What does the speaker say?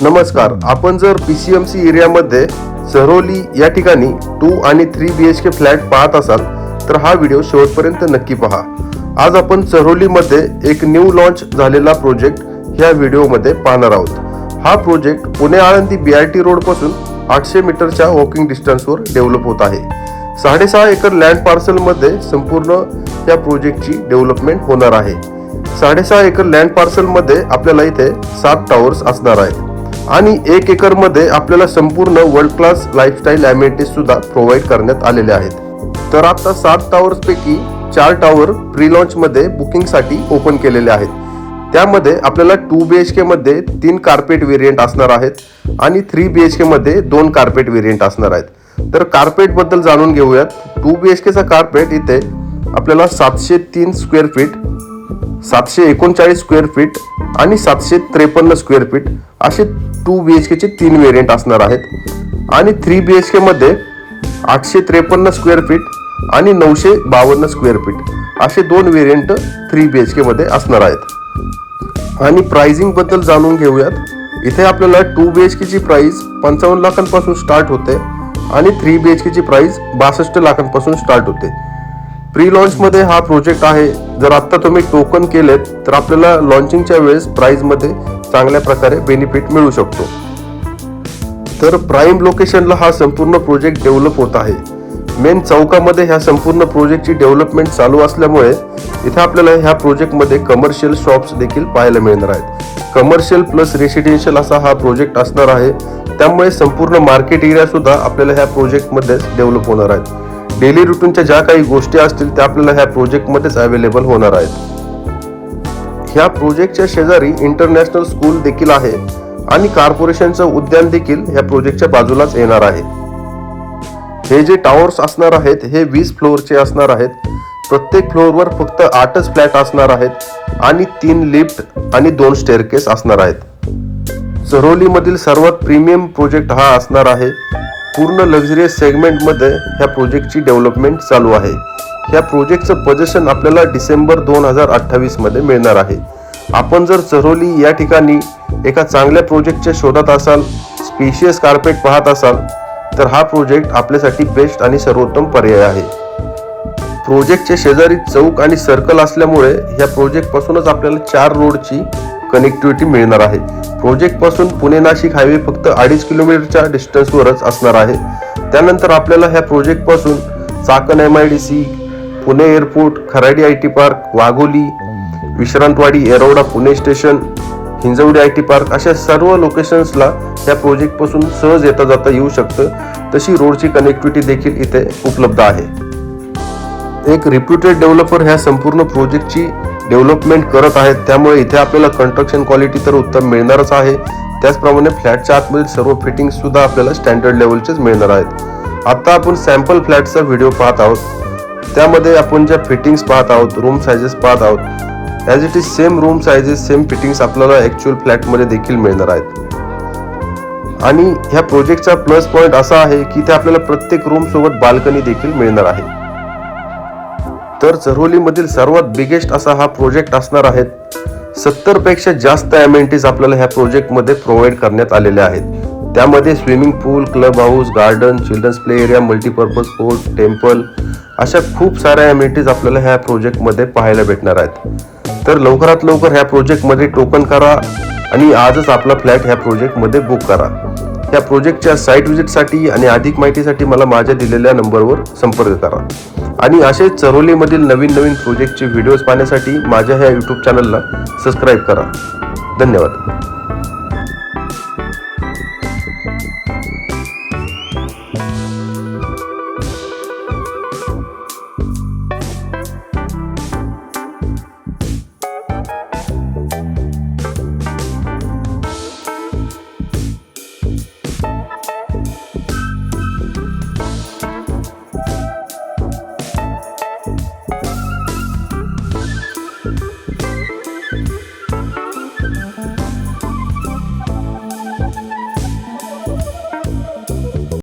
नमस्कार. आपण जर PCMC एरियामध्ये चरोली या ठिकाणी 2 आणि 3 BHK फ्लॅट पाहत असाल तर हा व्हिडिओ शेवटपर्यंत नक्की पहा. आज आपण चरोलीमध्ये एक न्यू लॉन्च झालेला प्रोजेक्ट ह्या व्हिडिओमध्ये पाहणार आहोत. हा project Pune Alandi BRT road पासून 800 मीटरच्या वॉकिंग डिस्टन्सवर डेव्हलप होत आहे. 6.5 एकर लँड पार्सल मध्ये संपूर्ण या प्रोजेक्टची डेव्हलपमेंट होणार आहे. 6.5 एकर लँड पार्सल मध्ये आपल्याला इथे 7 टॉवर्स असणार आहेत आणि 1 एकर मध्ये आपल्याला संपूर्ण वर्ल्ड क्लास लाईफस्टाईल अमेनिटीज सुद्धा प्रोव्हाइड करण्यात आलेले आहेत. तर आता 7 टॉवर्स पैकी 4 टॉवर प्री लॉन्च मध्ये बुकिंग साठी ओपन केलेले आहेत. त्यामध्ये आपल्याला 2 BHK मध्ये 3 कार्पेट व्हेरिएंट असणार आहेत आणि 3 BHK मध्ये 2 कार्पेट व्हेरिएंट असणार आहेत. तर कार्पेट बद्दल जाणून घेऊयात. 2 BHK चा कार्पेट इथे आपल्याला 703 स्क्वेअर फीट, 739 स्क्वेअर फीट आणि 753 स्क्वेअर फीट असे 2 BHK चे 3 व्हेरिएंट असणार आहेत आणि 3 BHK मध्ये 853 स्क्वेअर फीट आणि 952 स्क्वेअर फीट असे 2 व्हेरिएंट 3 BHK मध्ये असणार आहेत. आणि प्राइसिंग बद्दल जाणून घेऊयात. इथे आपल्याला 2 BHK ची प्राइस 55 लाखांपासून स्टार्ट होते आणि 3 BHK ची प्राइस 62 लाखांपासून स्टार्ट होते. प्री लॉन्च मध्ये हा प्रोजेक्ट आहे. जर आता तुम्ही टोकन केलेत तर आपल्याला लॉन्चिंगच्या वेळेस प्राइस मध्ये चांगल्या प्रकारे बेनिफिट मिळू शकतो. तर प्राइम लोकेशनला हा संपूर्ण प्रोजेक्ट डेव्हलप होत आहे. मेन चौकामध्ये ह्या संपूर्ण प्रोजेक्टची डेव्हलपमेंट चालू असल्यामुळे इथे आपल्याला ह्या प्रोजेक्टमध्ये कमर्शियल शॉप्स देखील पाहायला मिळणार आहेत. कमर्शियल प्लस रेसिडेन्शियल असा हा प्रोजेक्ट असणार आहे. त्यामुळे संपूर्ण मार्केट एरिया सुद्धा आपल्याला ह्या प्रोजेक्टमध्ये डेव्हलप होणार आहेत. डेली रुटीनच्या ज्या काही गोष्टी असतील त्या आपल्याला ह्या प्रोजेक्टमध्येच अवेलेबल होणार आहेत. ह्या प्रोजेक्टच्या शेजारी इंटरनॅशनल स्कूल देखील आहे आणि कॉर्पोरेशनचं उद्यान देखील ह्या प्रोजेक्टच्या बाजूलाच येणार आहे. हे जे टॉवर्स असणार आहेत हे 20 फ्लोअरचे असणार आहेत. प्रत्येक फ्लोअरवर फक्त 8च फ्लॅट असणार आहेत आणि 3 लिफ्ट आणि 2 स्टेअरकेस असणार आहेत. चरोलीमधील सर्वात प्रीमियम प्रोजेक्ट हा असणार आहे. पूर्ण लक्झरियस सेगमेंटमध्ये ह्या प्रोजेक्टची डेव्हलपमेंट चालू आहे. ह्या प्रोजेक्टचं पोझिशन आपल्याला डिसेंबर 2028 मध्ये मिळणार आहे. आपण जर चरोली या ठिकाणी एका चांगल्या प्रोजेक्टच्या शोधात असाल, स्पेशियस कार्पेट पाहत असाल तर हा प्रोजेक्ट आपल्यासाठी बेस्ट आणि सर्वोत्तम पर्याय आहे. प्रोजेक्टच्या शेजारी चौक आणि सर्कल असल्यामुळे ह्या प्रोजेक्ट पासूनच आपल्याला 4 रोडची कनेक्टिव्हिटी मिळणार आहे. प्रोजेक्ट पासून पुणे नाशिक हायवे फक्त 2.5 किलोमीटरच्या डिस्टन्सवरच असणार आहे. त्यानंतर आपल्याला ह्या प्रोजेक्ट पासून Chakan MIDC, Pune airport, Kharadi IT park, Wagholi, Vishrantwadi, Yerawada Pune station, Hinjawadi IT park अशा सर्व लोकेशन्सला ह्या प्रोजेक्ट पासून सहज येता जाता येऊ शकतं. तशी रोडची कनेक्टिव्हिटी देखील इथे उपलब्ध आहे. एक रिप्युटेड डेव्हलपर ह्या संपूर्ण प्रोजेक्टची डेव्हलपमेंट करत आहेत. त्यामुळे इथे आपल्याला कन्स्ट्रक्शन क्वालिटी तर उत्तम मिळणारच आहे. त्याचप्रमाणे फ्लॅटच्या आतमधील सर्व फिटिंग्स सुद्धा आपल्याला स्टँडर्ड लेवलचेच मिळणार आहेत. आता आपण सॅम्पल फ्लॅटचा व्हिडिओ पाहत आहोत. त्यामध्ये आपण ज्या फिटिंग्स पाहत आहोत, रूम साइजेस पाहत आहोत, as it is same room sizes, same fittings आपल्याला ॲक्च्युअल फ्लॅटमध्ये देखील मिळणार आहेत. आणि ह्या प्रोजेक्टचा प्लस पॉइंट असा आहे की इथे आपल्याला प्रत्येक रूम सोबत बाल्कनी देखील मिळणार आहे. तर चरोलीमधील सर्वात बिगेस्ट असा हा प्रोजेक्ट असणार आहे. 70 पेक्षा जास्त अमेनिटीज आपल्याला ह्या प्रोजेक्टमध्ये प्रोव्हाइड करण्यात आलेल्या आहेत. त्यामध्ये swimming pool, club house, garden, children's play area, multipurpose court, temple अशा खूप साऱ्या अमेनिटीज आपल्याला ह्या प्रोजेक्टमध्ये पाहायला भेटणार आहेत. तर लवकरात लवकर ह्या प्रोजेक्टमध्ये टोकन करा आणि आजच आपला फ्लॅट ह्या प्रोजेक्टमध्ये बुक करा. ह्या प्रोजेक्टच्या साईट व्हिजिटसाठी आणि अधिक माहितीसाठी मला माझ्या दिलेल्या नंबरवर संपर्क करा. आणि असेच चरोलीमधील नवीन प्रोजेक्टचे व्हिडिओज पाहण्यासाठी माझ्या ह्या YouTube चॅनलला सबस्क्राईब करा. धन्यवाद.